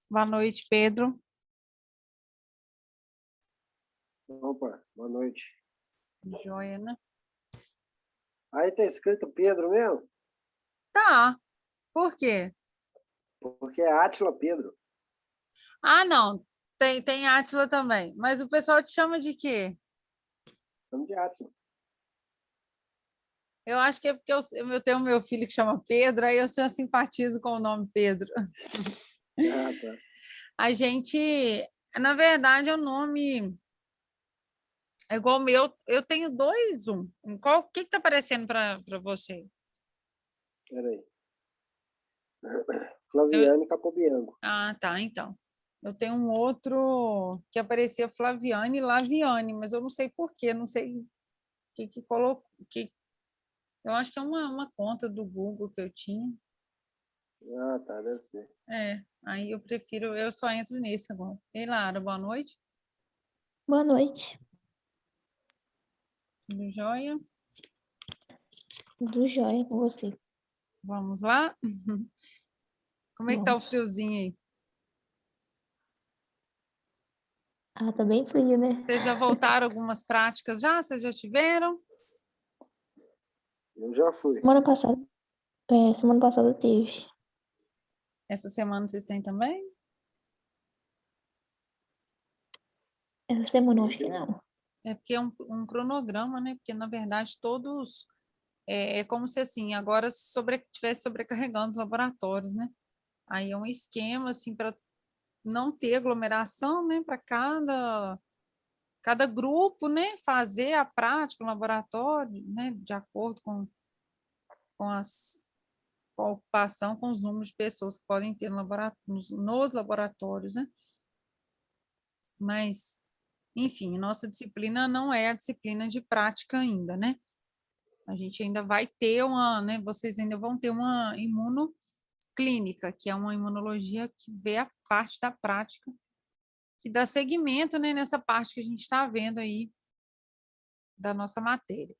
Boa noite, Pedro. Opa, boa noite. Joia, né? Aí tá escrito Pedro mesmo? Tá. Por quê? Porque é Átila Pedro. Ah, não. Tem Átila também. Mas o pessoal te chama de quê? Chamo de Átila. Eu acho que é porque eu tenho meu filho que chama Pedro, aí eu já simpatizo com o nome Pedro. Ah, tá. A gente, na verdade, o nome é igual o meu. Eu tenho dois, um. O que está aparecendo para você? Peraí. Eu- Flaviane Capobianco. Ah, tá, então. Eu tenho um outro que aparecia Flaviane e Laviane, mas eu não sei por quê, não sei o que colocou. Eu acho que é uma conta do Google que eu tinha. Ah, tá, deve ser. Aí eu prefiro, eu só entro nesse agora. Ei, Lara, boa noite. Boa noite. Tudo jóia? Tudo jóia com você. Vamos lá? Como é que tá o Vamos. friozinho aí? Ah, tá bem frio, né? Vocês já voltaram algumas práticas já? Vocês já tiveram? Eu já fui. Semana passada teve. Essa semana vocês têm também? Essa semana eu acho que não. É porque é um cronograma, né? Porque, na verdade, todos... É como se, assim, agora estivesse sobrecarregando os laboratórios, né? Aí é um esquema, assim, para não ter aglomeração, né? Para cada grupo, né? Fazer a prática no laboratório, né? De acordo com com a ocupação, com os números de pessoas que podem ter nos laboratórios, né? Mas, enfim, nossa disciplina não é a disciplina de prática ainda, né? A gente ainda vai ter né? Vocês ainda vão ter uma imunoclínica, que é uma imunologia que vê a parte da prática, que dá seguimento, né, nessa parte que a gente está vendo aí da nossa matéria.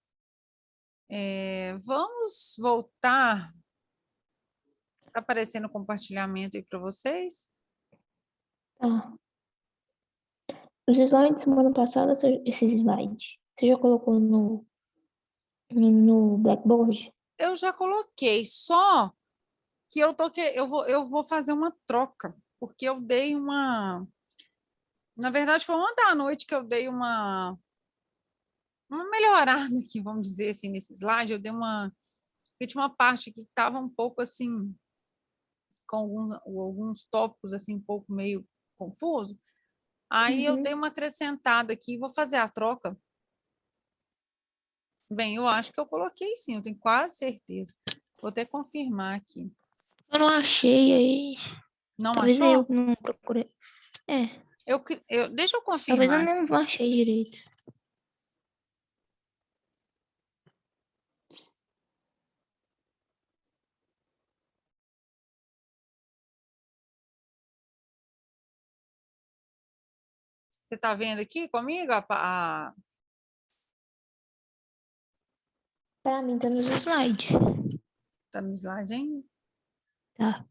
Vamos voltar. Está aparecendo o compartilhamento aí para vocês? Tá. Os slides semana passada, esses slides, você já colocou no Blackboard? Eu já coloquei, só que eu vou fazer uma troca, porque eu dei na verdade foi ontem à noite que eu dei uma melhorada aqui, vamos dizer assim, nesse slide, porque tinha uma parte aqui que estava um pouco assim, com alguns tópicos assim, um pouco meio confuso, aí eu dei Uhum. uma acrescentada aqui, vou fazer a troca. Bem, eu acho que eu coloquei sim, eu tenho quase certeza. Vou até confirmar aqui. Eu não achei aí. Não Talvez eu achou? não procurei. Deixa eu Talvez eu confirmar aqui. não achei direito. Você está vendo aqui comigo? Pra mim tá nos slides. Tá no slide ainda? Tá.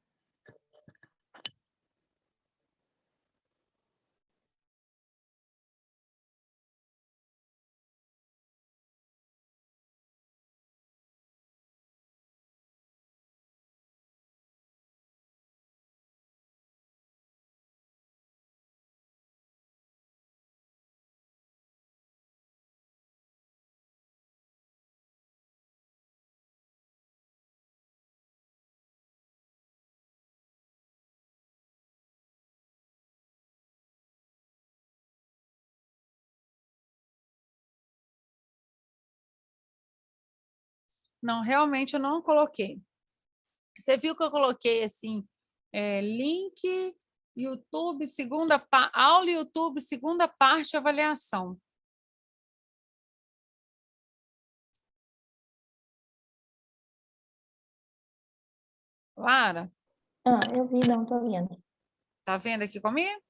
Não, realmente eu não coloquei. Você viu que eu coloquei assim, link YouTube, aula YouTube, segunda parte, avaliação. Lara, Ah, eu vi, não, tô vendo. tá vendo aqui comigo?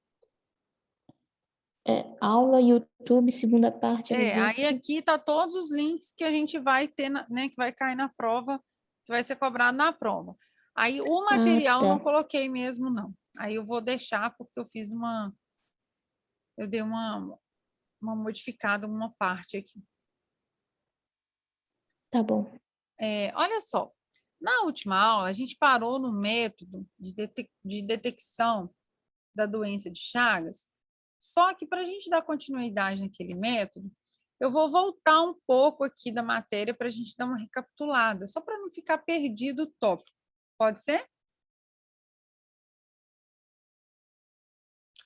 Aula YouTube, segunda parte, Aí avaliação. aqui tá todos os links que a gente vai ter, né, que vai cair na prova, que vai ser cobrado na prova. Aí o Ah, material eu tá. não coloquei mesmo, não. Aí eu vou deixar porque eu dei uma modificada, uma parte aqui. Tá bom. Olha só, na última aula a gente parou no método de detecção da doença de Chagas, só que para a gente dar continuidade naquele método, eu vou voltar um pouco aqui da matéria para a gente dar uma recapitulada, só para não ficar perdido o tópico. Pode ser?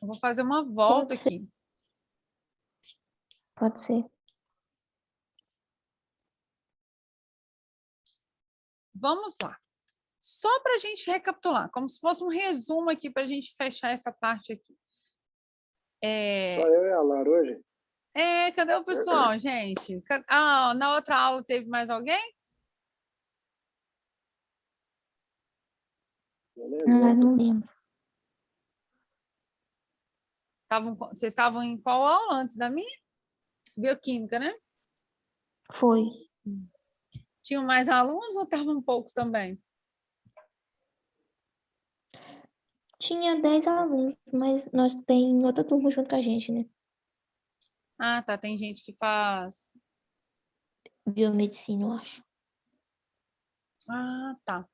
Eu vou fazer uma volta Pode ser. aqui. Pode ser. Vamos lá. Só para a gente recapitular, como se fosse um resumo aqui para a gente fechar essa parte aqui. Só eu e a Lara hoje? Cadê o pessoal, gente? Na outra aula teve mais alguém? Não lembro. Vocês estavam em qual aula antes da minha? Bioquímica, né? Foi. Tinham mais alunos ou estavam poucos também? Tinha 10 alunos, mas nós tem outra turma junto com a gente, né? Ah, tá. Tem gente que faz. Biomedicina, eu acho. Ah, tá.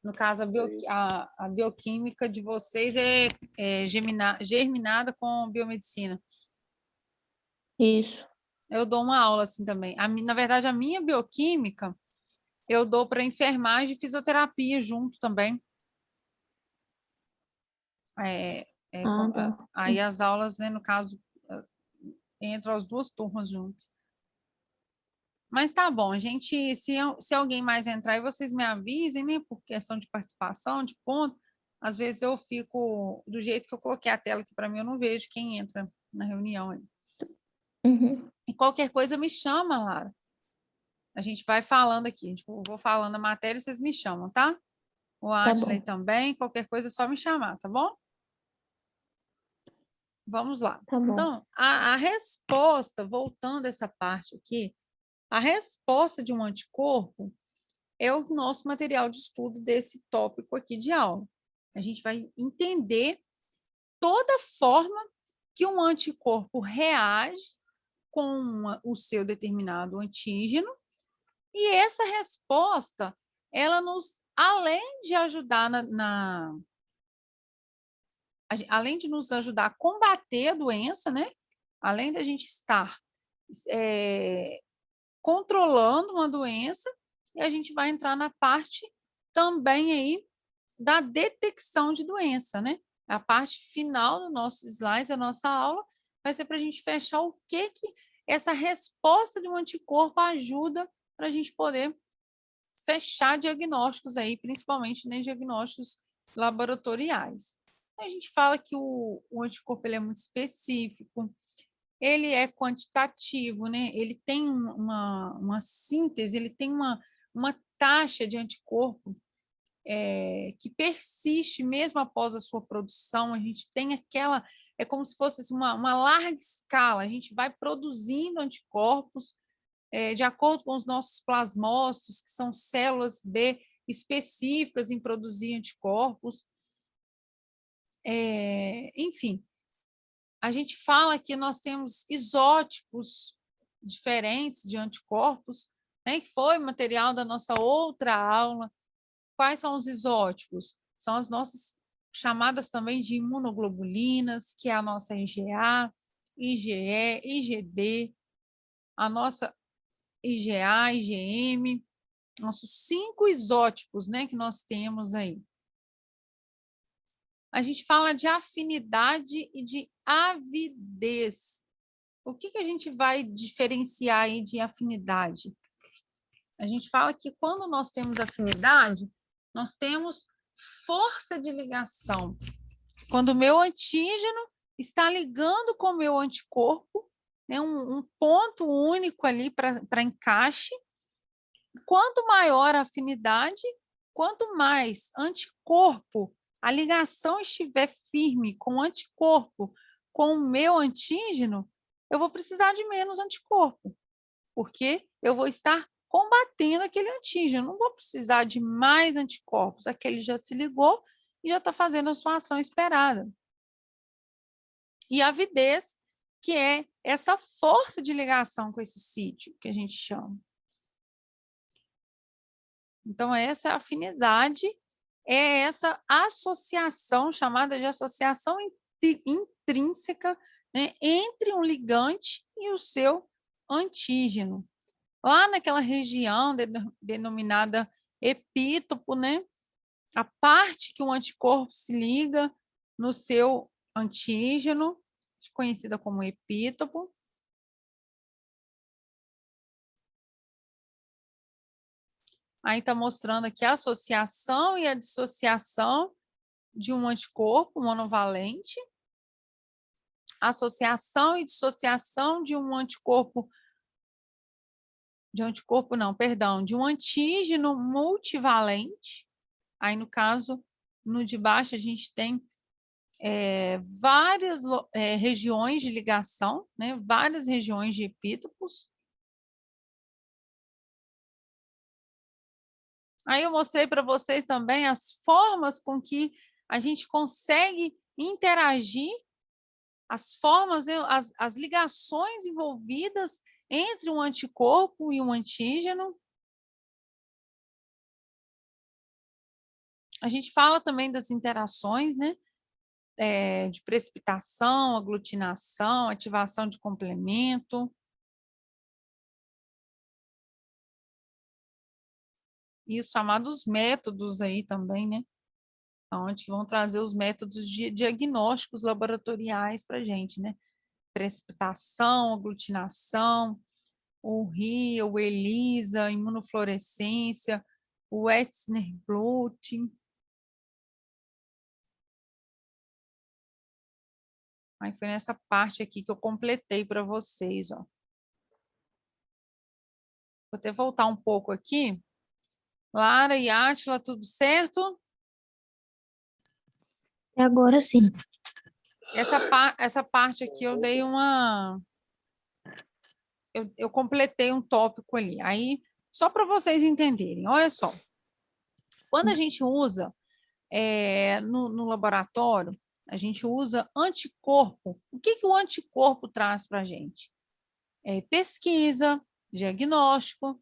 No caso, isso. a bioquímica de vocês é germinada com biomedicina. Isso. Eu dou uma aula assim também. Na verdade, a minha bioquímica eu dou para enfermagem e fisioterapia junto também. Tá. Aí as aulas, né, no caso, entram as duas turmas juntas. Mas tá bom, a gente, se alguém mais entrar, e vocês me avisem, né, por questão de participação, de ponto, às vezes eu fico do jeito que eu coloquei a tela aqui para mim, eu não vejo quem entra na reunião aí. Uhum. E qualquer coisa me chama, Lara. A gente vai falando aqui, vou falando a matéria e vocês me chamam, tá? O Tá Ashley bom. também, qualquer coisa é só me chamar, tá bom? Vamos lá. Tá bom. Então, a resposta, voltando a essa parte aqui, a resposta de um anticorpo é o nosso material de estudo desse tópico aqui de aula. A gente vai entender toda forma que um anticorpo reage com o seu determinado antígeno e essa resposta, ela nos, além de ajudar além de nos ajudar a combater a doença, né? Além da gente estar controlando uma doença, e a gente vai entrar na parte também aí da detecção de doença, né? A parte final do nosso slide, a nossa aula, vai ser para a gente fechar o que essa resposta de um anticorpo ajuda para a gente poder fechar diagnósticos aí, principalmente, né, diagnósticos laboratoriais. A gente fala que o anticorpo ele é muito específico, ele é quantitativo, né? Ele tem uma síntese, ele tem uma taxa de anticorpo que persiste mesmo após a sua produção. A gente tem aquela, é como se fosse assim, uma larga escala, a gente vai produzindo anticorpos de acordo com os nossos plasmócitos, que são células B específicas em produzir anticorpos. Enfim, a gente fala que nós temos isótipos diferentes de anticorpos, né, que foi material da nossa outra aula. Quais são os isótipos? São as nossas chamadas também de imunoglobulinas, que é a nossa IgA, IgE, IgD, a nossa IgA, IgM, nossos 5 isótipos, né, que nós temos aí. A gente fala de afinidade e de avidez. O que a gente vai diferenciar aí de afinidade? A gente fala que quando nós temos afinidade, nós temos força de ligação. Quando o meu antígeno está ligando com o meu anticorpo, né, um ponto único ali para encaixe, quanto maior a afinidade, quanto mais anticorpo, a ligação estiver firme com o anticorpo, com o meu antígeno, eu vou precisar de menos anticorpo, porque eu vou estar combatendo aquele antígeno, não vou precisar de mais anticorpos, aquele já se ligou e já está fazendo a sua ação esperada. E a avidez, que é essa força de ligação com esse sítio, que a gente chama. Então, essa afinidade é essa associação, chamada de associação intrínseca, né, entre um ligante e o seu antígeno. Lá naquela região denominada epítopo, né, a parte que o anticorpo se liga no seu antígeno, conhecida como epítopo. Aí está mostrando aqui a associação e a dissociação de um anticorpo monovalente, associação e dissociação de um anticorpo, de um antígeno multivalente. Aí, no caso, no de baixo, a gente tem várias regiões de ligação, né? Várias regiões de epítopos. Aí eu mostrei para vocês também as formas com que a gente consegue interagir, as formas, as ligações envolvidas entre um anticorpo e um antígeno. A gente fala também das interações, né? De precipitação, aglutinação, ativação de complemento. E os chamados métodos aí também, né? Onde vão trazer os métodos de diagnósticos laboratoriais para a gente, né? Precipitação, aglutinação, o RIA, o ELISA, imunofluorescência, o Wexner blotting. Aí foi nessa parte aqui que eu completei para vocês, ó. Vou até voltar um pouco aqui. Lara e Átila, tudo certo? Agora sim. Essa parte aqui eu dei uma... Eu completei um tópico ali. Aí, só para vocês entenderem, olha só. Quando a gente usa no laboratório, a gente usa anticorpo. O que o anticorpo traz para a gente? Pesquisa, diagnóstico,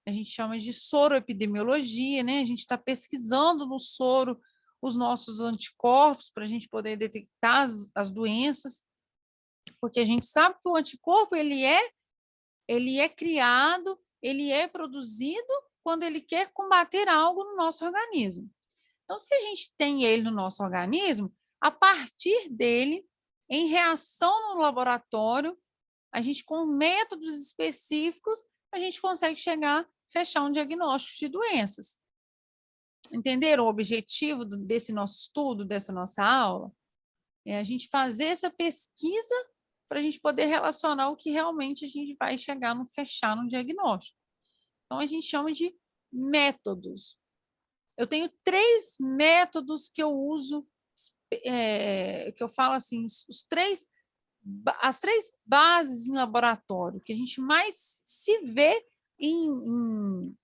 a gente chama de soroepidemiologia, né? A gente está pesquisando no soro os nossos anticorpos para a gente poder detectar as doenças, porque a gente sabe que o anticorpo ele é criado, ele é produzido quando ele quer combater algo no nosso organismo. Então, se a gente tem ele no nosso organismo, a partir dele, em reação no laboratório, a gente, com métodos específicos, a gente consegue fechar um diagnóstico de doenças. Entenderam o objetivo desse nosso estudo, dessa nossa aula? É a gente fazer essa pesquisa para a gente poder relacionar o que realmente a gente vai chegar no fechar no diagnóstico. Então, a gente chama de métodos. Eu tenho 3 métodos que eu uso, que eu falo assim, as 3 bases em laboratório, que a gente mais se vê em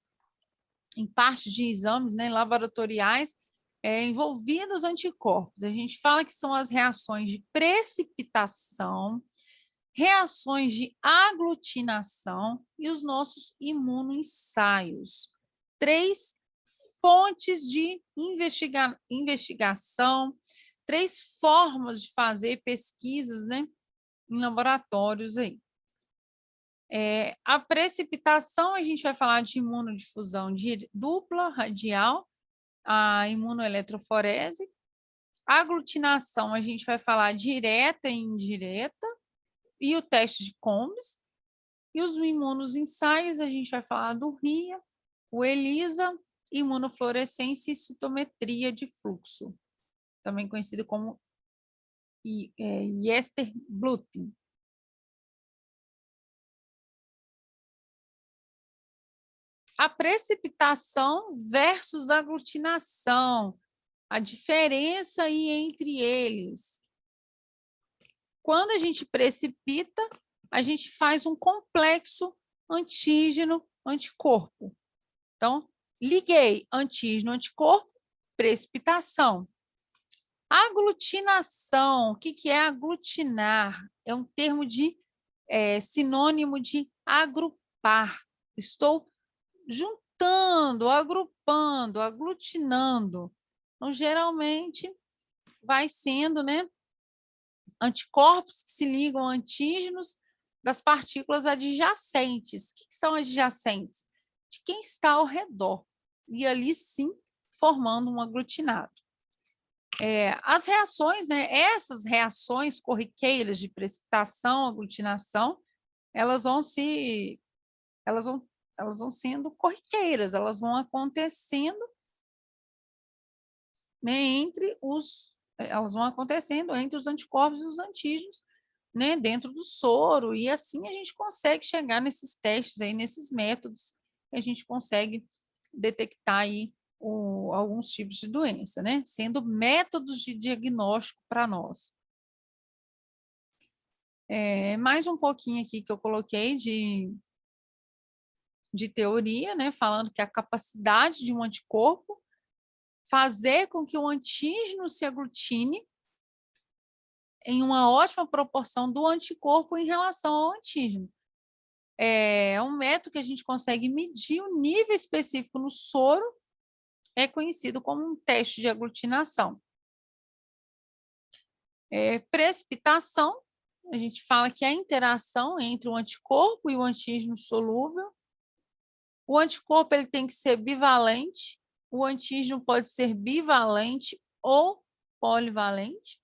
parte de exames, né, laboratoriais, envolvidos anticorpos. A gente fala que são as reações de precipitação, reações de aglutinação e os nossos imunoensaios. 3 fontes de investigação, 3 formas de fazer pesquisas, né, em laboratórios aí. A precipitação, a gente vai falar de imunodifusão dupla, radial, a imunoeletroforese. A aglutinação, a gente vai falar direta e indireta, e o teste de Combs. E os imunoensaios, a gente vai falar do RIA, o ELISA, imunofluorescência e citometria de fluxo, também conhecido como Wexner blotting. A precipitação versus aglutinação, a diferença aí entre eles. Quando a gente precipita, a gente faz um complexo antígeno-anticorpo. Então, liguei antígeno-anticorpo, precipitação. Aglutinação. O que é aglutinar? É um termo de sinônimo de agrupar. Estou juntando, agrupando, aglutinando. Então, geralmente, vai sendo, né, anticorpos que se ligam a antígenos das partículas adjacentes. O que são adjacentes? De quem está ao redor. E ali, sim, formando um aglutinado. As reações, né, essas reações corriqueiras de precipitação, aglutinação, elas vão sendo corriqueiras, elas vão acontecendo, né, elas vão acontecendo entre os anticorpos e os antígenos, né, dentro do soro, e assim a gente consegue chegar nesses testes aí, nesses métodos, que a gente consegue detectar aí alguns tipos de doença, né, sendo métodos de diagnóstico para nós. Mais um pouquinho aqui que eu coloquei de teoria, né, falando que a capacidade de um anticorpo fazer com que o antígeno se aglutine em uma ótima proporção do anticorpo em relação ao antígeno. É um método que a gente consegue medir o nível específico no soro, é conhecido como um teste de aglutinação. Precipitação, a gente fala que é a interação entre o anticorpo e o antígeno solúvel. O anticorpo ele tem que ser bivalente, o antígeno pode ser bivalente ou polivalente.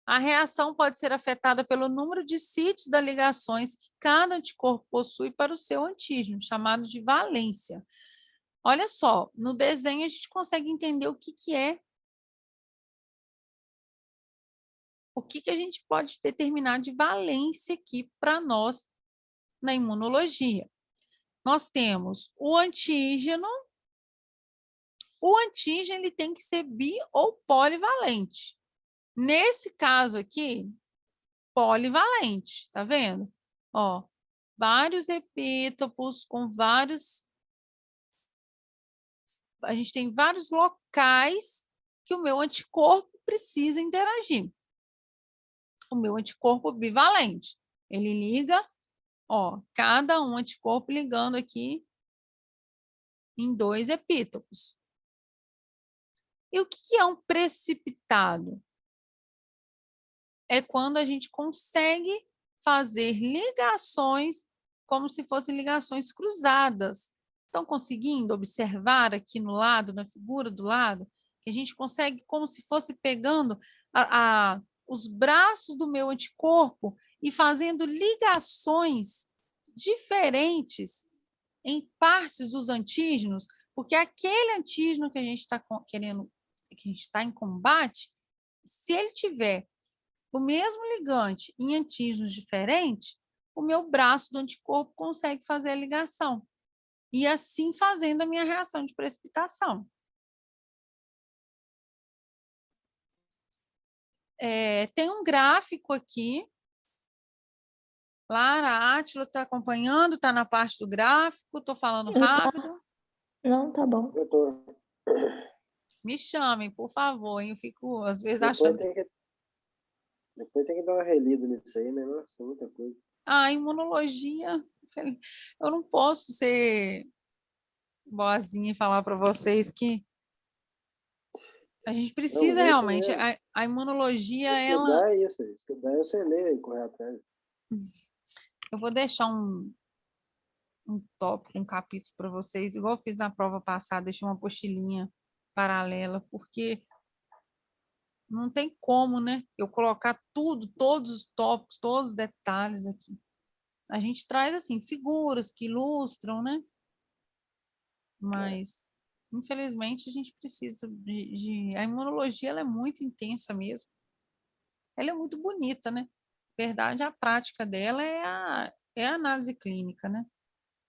A reação pode ser afetada pelo número de sítios das ligações que cada anticorpo possui para o seu antígeno, chamado de valência. Olha só, no desenho a gente consegue entender o que é, o que a gente pode determinar de valência aqui para nós na imunologia. Nós temos o antígeno ele tem que ser bi ou polivalente. Nesse caso aqui, polivalente, tá vendo? Ó, vários epítopos com vários... A gente tem vários locais que o meu anticorpo precisa interagir. O meu anticorpo bivalente, ele liga, ó, cada um anticorpo ligando aqui em 2 epítopos. E o que é um precipitado? É quando a gente consegue fazer ligações como se fossem ligações cruzadas. Estão conseguindo observar aqui no lado, na figura do lado, que a gente consegue como se fosse pegando os braços do meu anticorpo e fazendo ligações diferentes em partes dos antígenos, porque aquele antígeno que a gente está querendo, que a gente está em combate, se ele tiver o mesmo ligante em antígenos diferentes, o meu braço do anticorpo consegue fazer a ligação. E assim fazendo a minha reação de precipitação. Tem um gráfico aqui. Lara, Átila está acompanhando, está na parte do gráfico, estou falando rápido. Não, tá bom. Eu tô... Me chamem, por favor, hein? Eu fico, às vezes, Depois achando Depois tem que dar uma relida nisso aí, né? Nossa, muita coisa. a imunologia, eu não posso ser boazinha e falar para vocês que a gente Não, precisa mas é isso realmente, mesmo. a imunologia, ela... Estudar é isso. Estudar é você ler e correr atrás. Eu vou deixar um tópico, um capítulo para vocês, igual eu fiz na prova passada, deixei uma apostilinha paralela, porque não tem como, né, eu colocar tudo, todos os tópicos, todos os detalhes aqui. A gente traz, assim, figuras que ilustram, né? Mas, infelizmente, a gente precisa A imunologia, ela é muito intensa mesmo. Ela é muito bonita, né? Na verdade, a prática dela é a análise clínica, né?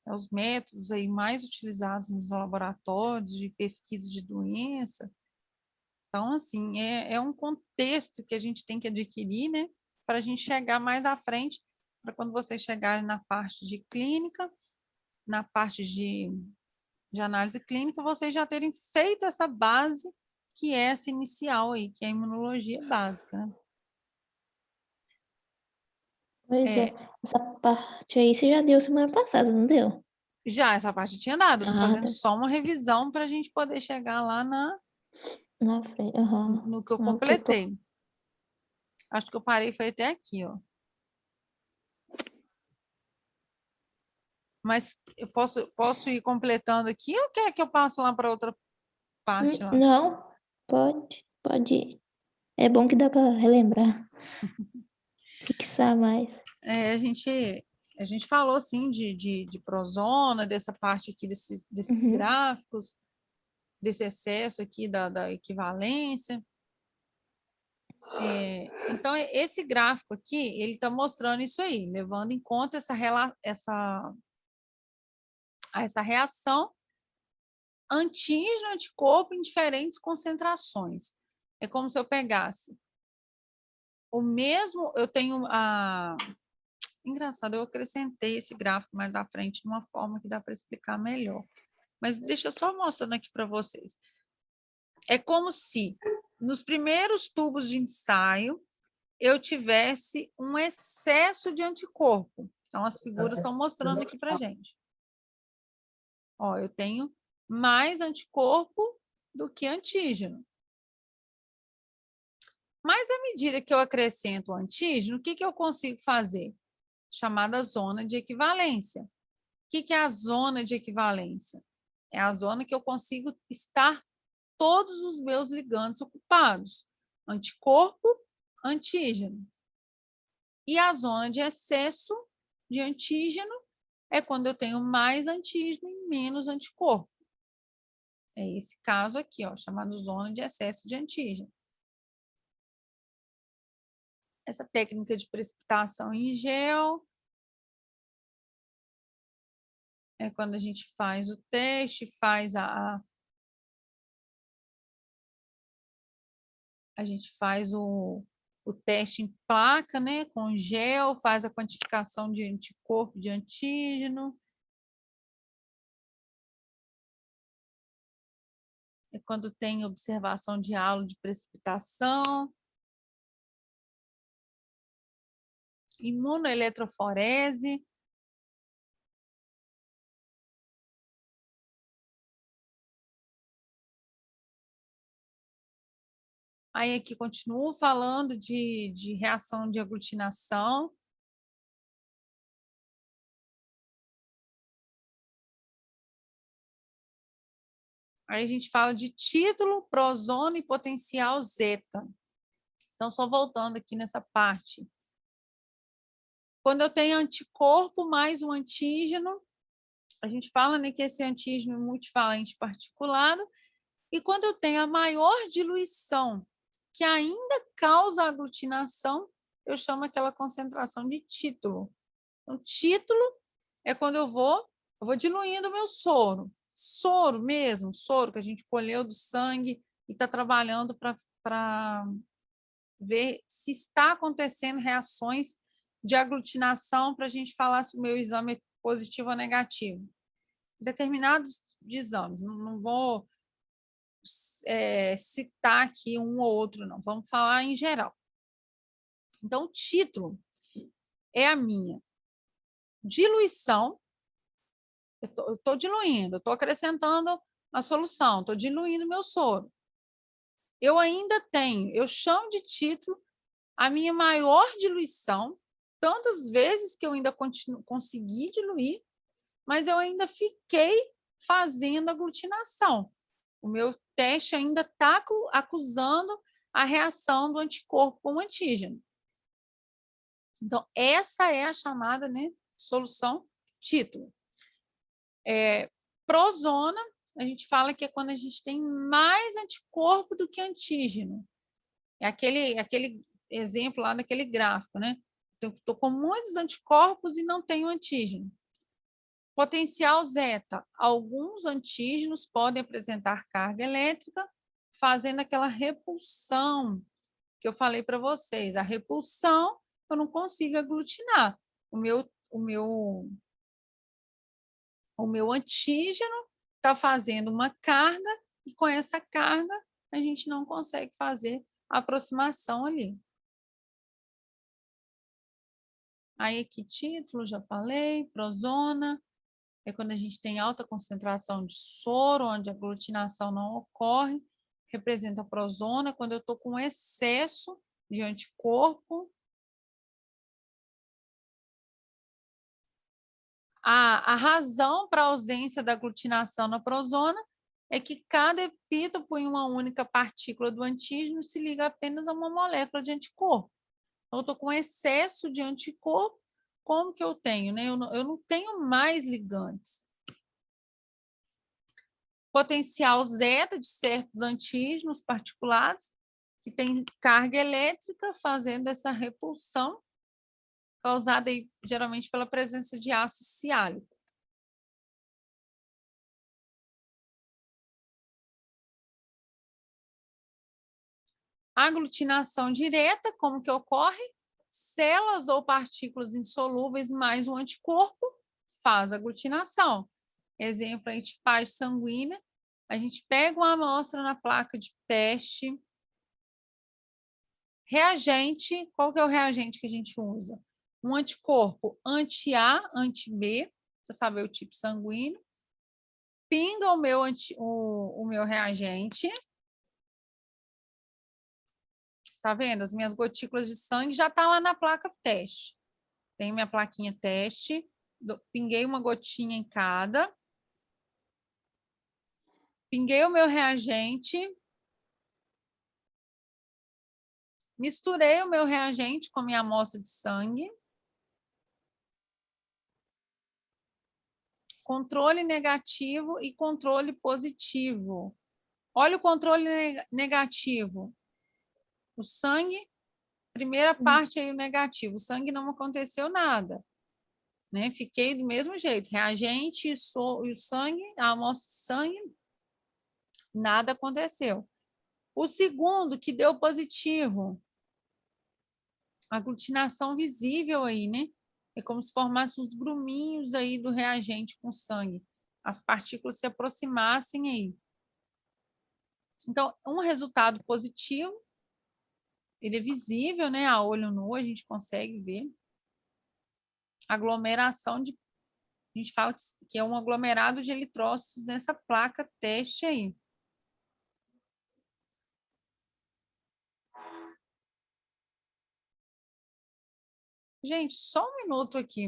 Os métodos aí mais utilizados nos laboratórios de pesquisa de doença. Então, assim, é um contexto que a gente tem que adquirir, né? Para a gente chegar mais à frente, para quando vocês chegarem na parte de clínica, na parte de análise clínica, vocês já terem feito essa base que é essa inicial aí, que é a imunologia básica, né? Pois é. Essa parte aí você já deu semana passada, não deu? Já, essa parte eu tinha dado, eu tô Ah, fazendo tá. só uma revisão para a gente poder chegar lá Na frente. Aham. no que eu Ah, porque eu tô. completei. Acho que eu parei, foi até aqui, ó. Mas eu posso ir completando aqui ou quer que eu passe lá para outra parte lá? Não, pode ir. É bom que dá pra relembrar, fixar mais. A gente falou, assim, de prozona, dessa parte aqui desses Uhum. gráficos, desse excesso aqui da equivalência. Então, esse gráfico aqui, ele está mostrando isso aí, levando em conta essa reação antígeno-anticorpo em diferentes concentrações. É como se eu pegasse o mesmo, eu tenho a... Engraçado, eu acrescentei esse gráfico mais à frente de uma forma que dá para explicar melhor. Mas deixa eu só mostrando aqui para vocês. É como se nos primeiros tubos de ensaio eu tivesse um excesso de anticorpo. Então, as figuras estão mostrando aqui para a gente. Ó, eu tenho mais anticorpo do que antígeno. Mas, à medida que eu acrescento o antígeno, o que eu consigo fazer? Chamada zona de equivalência. O que é a zona de equivalência? É a zona que eu consigo estar todos os meus ligandos ocupados. Anticorpo, antígeno. E a zona de excesso de antígeno é quando eu tenho mais antígeno e menos anticorpo. É esse caso aqui, ó, chamado zona de excesso de antígeno. Essa técnica de precipitação em gel é quando a gente faz o teste, faz a gente faz o teste em placa, né, com gel, faz a quantificação de anticorpo, de antígeno. É quando tem observação de halo de precipitação. Imunoeletroforese. Aí aqui continuo falando de reação de aglutinação. Aí a gente fala de título, prozona e potencial zeta. Então, só voltando aqui nessa parte. Quando eu tenho anticorpo mais um antígeno, a gente fala, né, que esse antígeno é multivalente particulado, e quando eu tenho a maior diluição, que ainda causa aglutinação, eu chamo aquela concentração de título. Então, título é quando eu vou diluindo o meu soro. Soro mesmo, soro que a gente colheu do sangue e está trabalhando para ver se está acontecendo reações de aglutinação para a gente falar se o meu exame é positivo ou negativo. Determinados exames, não vou citar aqui um ou outro, não. Vamos falar em geral. Então, o título é a minha diluição. Eu estou diluindo, eu estou acrescentando a solução, estou diluindo meu soro. Eu ainda tenho, eu chamo de título a minha maior diluição, tantas vezes que eu ainda consegui diluir, mas eu ainda fiquei fazendo aglutinação. O meu teste ainda está acusando a reação do anticorpo com o antígeno. Então, essa é a chamada, né, solução título. Prozona, a gente fala que é quando a gente tem mais anticorpo do que antígeno. É aquele exemplo lá daquele gráfico, né? Então, estou com muitos anticorpos e não tenho antígeno. Potencial zeta. Alguns antígenos podem apresentar carga elétrica, fazendo aquela repulsão que eu falei para vocês. A repulsão, eu não consigo aglutinar. O meu antígeno está fazendo uma carga e com essa carga a gente não consegue fazer a aproximação ali. Aí aqui título, já falei, prozona, é quando a gente tem alta concentração de soro, onde a aglutinação não ocorre, representa a prozona, quando eu estou com excesso de anticorpo. A razão para a ausência da aglutinação na prozona é que cada epítopo em uma única partícula do antígeno se liga apenas a uma molécula de anticorpo. Então, eu estou com excesso de anticorpo, como que eu tenho? Né? Eu não tenho mais ligantes. Potencial zeta de certos antígenos particulados, que tem carga elétrica, fazendo essa repulsão, causada aí, geralmente pela presença de ácido siálico. A aglutinação direta, como que ocorre? Células ou partículas insolúveis mais um anticorpo faz aglutinação. Exemplo, a tipagem sanguínea. A gente pega uma amostra na placa de teste. Reagente, qual que é o reagente que a gente usa? Um anticorpo anti-A, anti-B, para saber o tipo sanguíneo. Pinga o meu reagente. Tá vendo? As minhas gotículas de sangue já tá lá na placa teste. Tem minha plaquinha teste. Pinguei uma gotinha em cada. Pinguei o meu reagente. Misturei o meu reagente com a minha amostra de sangue. Controle negativo e controle positivo. Olha o controle negativo. O sangue, primeira parte aí o negativo. O sangue não aconteceu nada. Né? Fiquei do mesmo jeito. Reagente e o sangue, a amostra de sangue, nada aconteceu. O segundo, que deu positivo. Aglutinação visível aí, né? É como se formassem os gruminhos aí do reagente com sangue. As partículas se aproximassem aí. Então, um resultado positivo, ele é visível, né? A olho nu, a gente consegue ver. Aglomeração de... A gente fala que é um aglomerado de eritrócitos nessa placa teste aí. Gente, só um minuto aqui.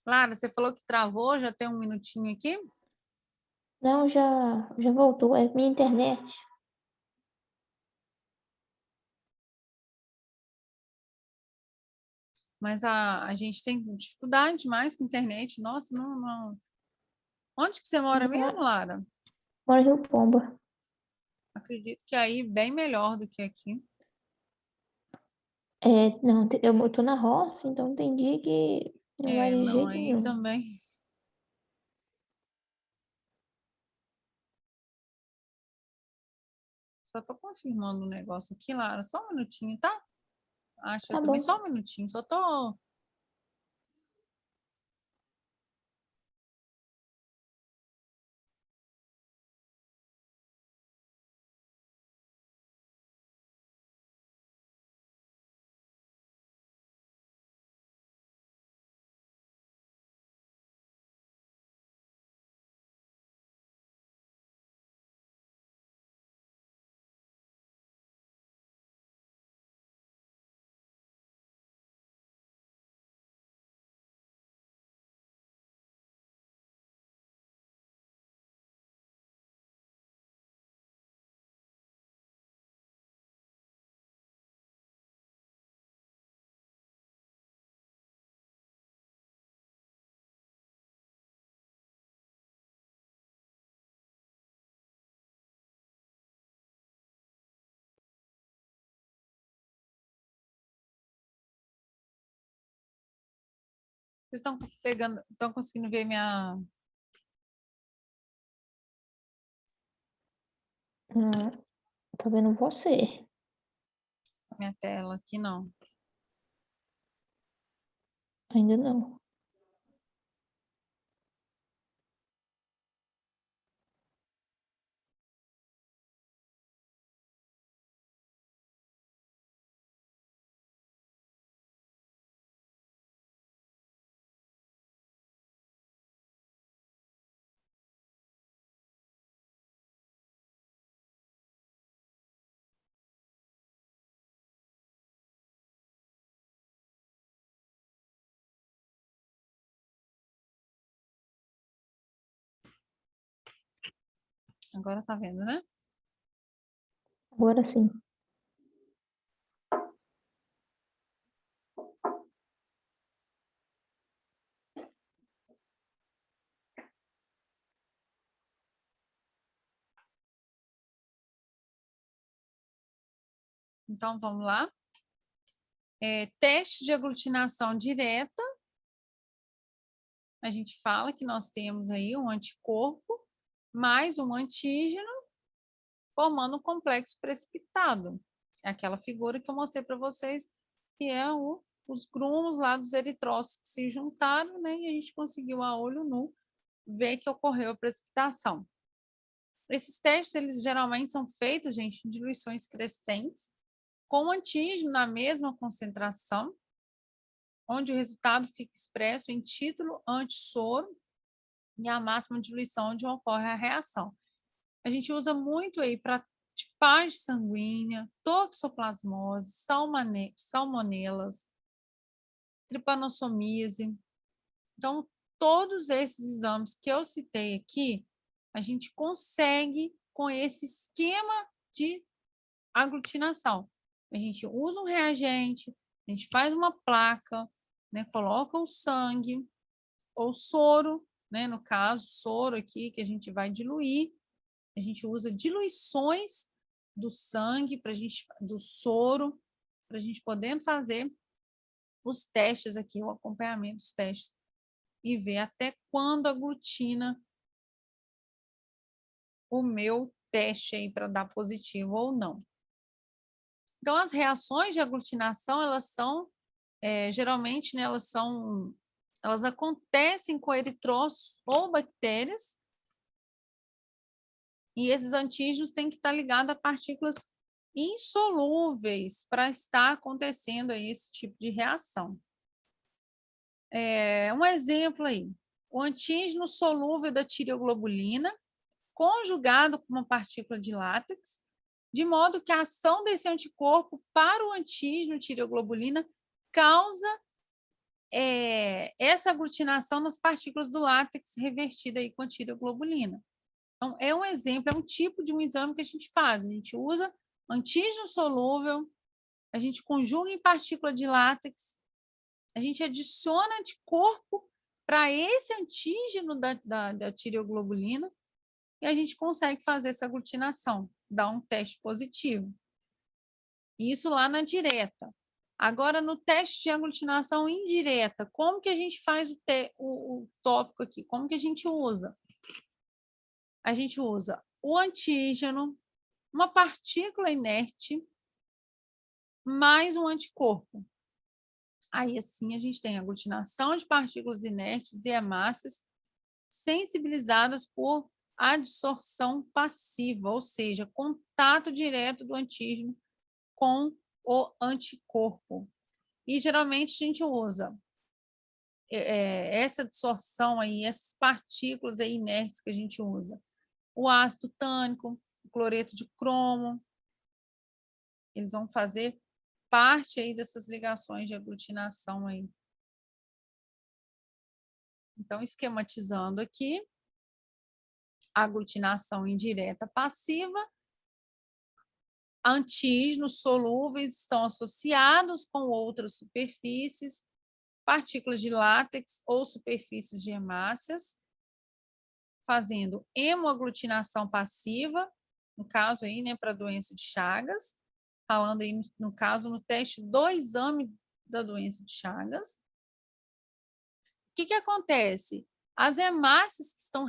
Lara, você falou que travou, já tem um minutinho aqui? Não, já voltou. É minha internet. Mas a gente tem dificuldade demais com a internet. Nossa, não. Onde que você mora mesmo, Lara? Moro em Rio Pomba. Acredito que aí bem melhor do que aqui. Não, eu tô na roça, então tem dia que não vai de Não, jeito aí nenhum. também. Só tô confirmando o negócio aqui, Lara. Só um minutinho, tá? Acho eu Tá também. bom. Só um minutinho. Só tô... Vocês estão pegando, estão conseguindo ver Tô vendo você. minha tela aqui? Não. Ainda não. Agora tá vendo, né? Agora sim. Então, vamos lá. Teste de aglutinação direta. A gente fala que nós temos aí um anticorpo mais um antígeno formando um complexo precipitado. É aquela figura que eu mostrei para vocês, que é os grumos lá dos eritrócitos que se juntaram, né? E a gente conseguiu a olho nu ver que ocorreu a precipitação. Esses testes, eles geralmente são feitos, gente, em diluições crescentes, com o antígeno na mesma concentração, onde o resultado fica expresso em título antissoro e a máxima diluição onde ocorre a reação. A gente usa muito aí para tipagem sanguínea, toxoplasmose, salmonelas, trypanosomise. Então, todos esses exames que eu citei aqui, a gente consegue com esse esquema de aglutinação. A gente usa um reagente, a gente faz uma placa, né, coloca o sangue ou soro, né, no caso, soro aqui que a gente vai diluir. A gente usa diluições do sangue do soro, para a gente poder fazer os testes aqui, o acompanhamento dos testes, e ver até quando aglutina o meu teste aí para dar positivo ou não. Então, as reações de aglutinação, elas são, geralmente, né, elas acontecem com eritrócitos ou bactérias, e esses antígenos têm que estar ligados a partículas insolúveis para estar acontecendo aí esse tipo de reação. Um exemplo aí, o antígeno solúvel da tireoglobulina conjugado com uma partícula de látex, de modo que a ação desse anticorpo para o antígeno tireoglobulina causa essa aglutinação nas partículas do látex revertida aí com a tireoglobulina. Então, é um exemplo, é um tipo de um exame que a gente faz. A gente usa antígeno solúvel, a gente conjuga em partícula de látex, a gente adiciona anticorpo para esse antígeno da tireoglobulina e a gente consegue fazer essa aglutinação, dar um teste positivo. Isso lá na direta. Agora, no teste de aglutinação indireta, como que a gente faz o tópico aqui? Como que a gente usa? A gente usa o antígeno, uma partícula inerte, mais um anticorpo. Aí, assim, a gente tem aglutinação de partículas inertes e hemácias sensibilizadas por adsorção passiva, ou seja, contato direto do antígeno com o anticorpo. E, geralmente, a gente usa essa adsorção aí, essas partículas aí inertes que a gente usa. O ácido tânico, o cloreto de cromo, eles vão fazer parte aí dessas ligações de aglutinação aí. Então, esquematizando aqui, aglutinação indireta passiva, antígenos solúveis estão associados com outras superfícies, partículas de látex ou superfícies de hemácias, fazendo hemoaglutinação passiva, no caso aí, né, para a doença de Chagas, falando aí no caso no teste do exame da doença de Chagas. O que acontece? As hemácias que estão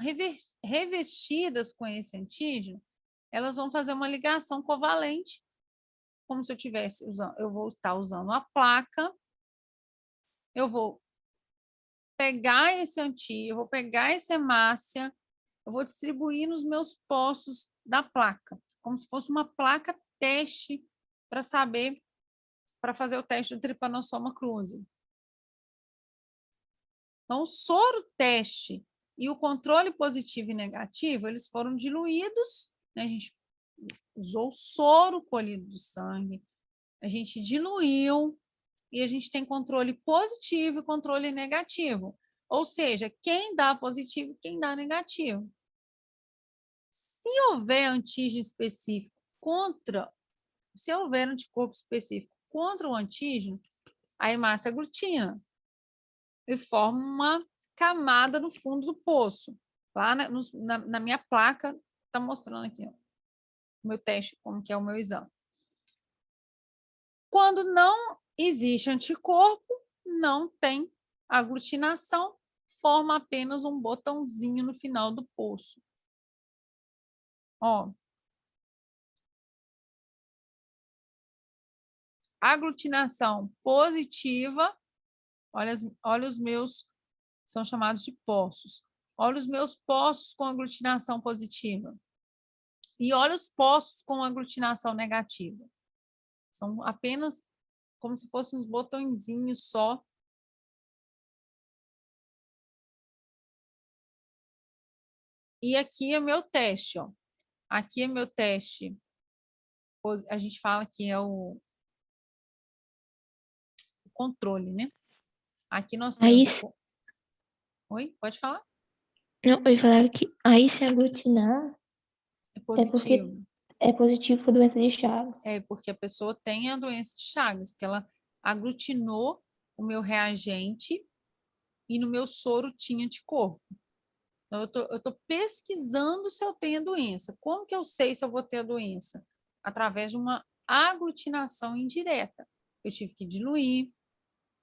revestidas com esse antígeno, elas vão fazer uma ligação covalente, como se eu vou estar usando a placa, eu vou pegar esse eu vou pegar essa hemácia, eu vou distribuir nos meus poços da placa, como se fosse uma placa teste para saber, para fazer o teste do Trypanosoma cruzi. Então, o soro teste e o controle positivo e negativo, eles foram diluídos, né? A gente usou o soro colhido do sangue, a gente diluiu e a gente tem controle positivo e controle negativo. Ou seja, quem dá positivo e quem dá negativo. Se houver antígeno específico se houver anticorpo específico contra o antígeno, a hemácia aglutina e forma uma camada no fundo do poço. Lá na minha placa, está mostrando aqui o meu teste, como que é o meu exame. Quando não existe anticorpo, não tem aglutinação, forma apenas um botãozinho no final do poço. Ó. Aglutinação positiva, olha os meus, são chamados de poços. Olha os meus poços com aglutinação positiva. E olha os poços com aglutinação negativa. São apenas como se fossem uns botõezinhos só. E aqui é meu teste, ó. Aqui é meu teste. A gente fala que é o controle, né? Aqui nós temos... Oi, pode falar? Não, eu ia falar que aí se aglutinar É positivo. É positivo para doença de Chagas. É porque a pessoa tem a doença de Chagas, porque ela aglutinou o meu reagente e no meu soro tinha anticorpo. Então, eu tô pesquisando se eu tenho a doença. Como que eu sei se eu vou ter a doença? Através de uma aglutinação indireta. Eu tive que diluir,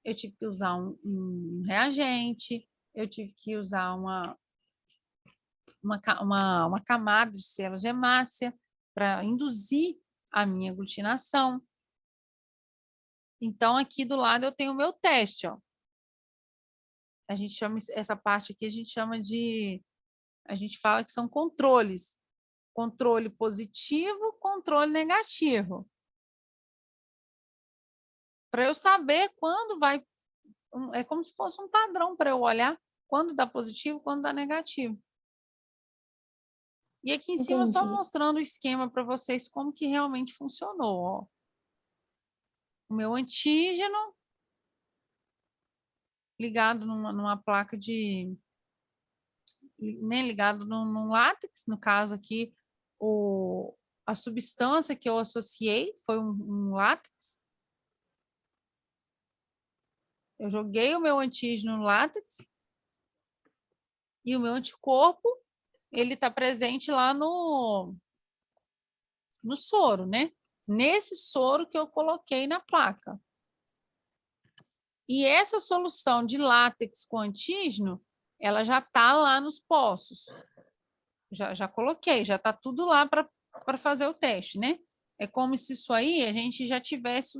eu tive que usar um reagente, eu tive que usar uma camada de células de hemácia para induzir a minha aglutinação. Então, aqui do lado eu tenho o meu teste, ó. A gente chama essa parte aqui, a gente fala que são controles. Controle positivo, controle negativo. Para eu saber quando vai... É como se fosse um padrão para eu olhar quando dá positivo, quando dá negativo. E aqui em cima, só mostrando o esquema para vocês, como que realmente funcionou, ó. O meu antígeno ligado numa placa de... né, ligado num látex, no caso aqui, a substância que eu associei foi um látex. Eu joguei o meu antígeno no látex e o meu anticorpo, ele está presente lá no soro, né? Nesse soro que eu coloquei na placa. E essa solução de látex com antígeno, ela já está lá nos poços. Já coloquei, já está tudo lá para fazer o teste, né? É como se isso aí a gente já tivesse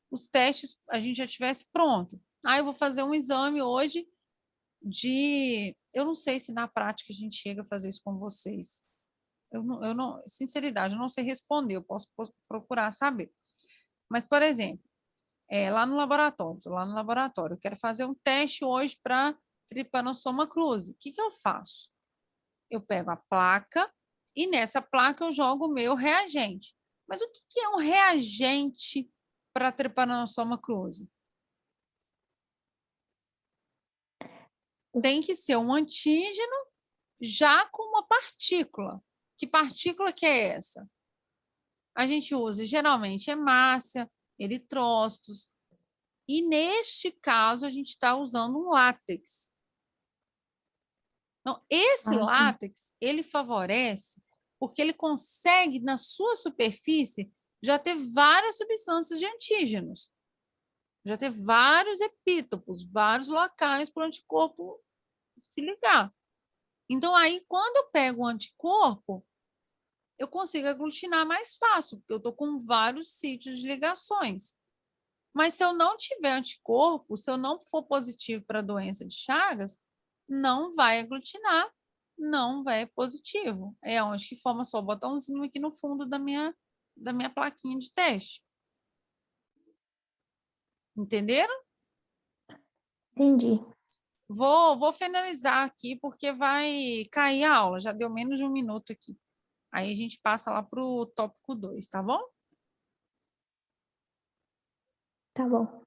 os testes, a gente já tivesse pronto. Eu vou fazer um exame hoje eu não sei se na prática a gente chega a fazer isso com vocês. Eu não, sinceridade, eu não sei responder, eu posso procurar saber. Mas, por exemplo, lá no laboratório, eu quero fazer um teste hoje para Trypanosoma cruzi. O que eu faço? Eu pego a placa e nessa placa eu jogo o meu reagente. Mas o que é um reagente para Trypanosoma cruzi? Tem que ser um antígeno já com uma partícula. Que partícula que é essa? A gente usa geralmente hemácia, eritrócitos, e neste caso a gente está usando um látex. Então, esse látex, ele favorece porque ele consegue, na sua superfície, já ter várias substâncias de antígenos, já ter vários epítopos, vários locais para o anticorpo se ligar. Então, aí, quando eu pego o anticorpo, eu consigo aglutinar mais fácil, porque eu estou com vários sítios de ligações. Mas se eu não tiver anticorpo, se eu não for positivo para a doença de Chagas, não vai aglutinar, não vai positivo. É onde que forma só o botãozinho aqui no fundo da minha plaquinha de teste. Entenderam? Entendi. Vou finalizar aqui porque vai cair a aula. Já deu menos de um minuto aqui. Aí a gente passa lá para o tópico 2, tá bom? Tá bom.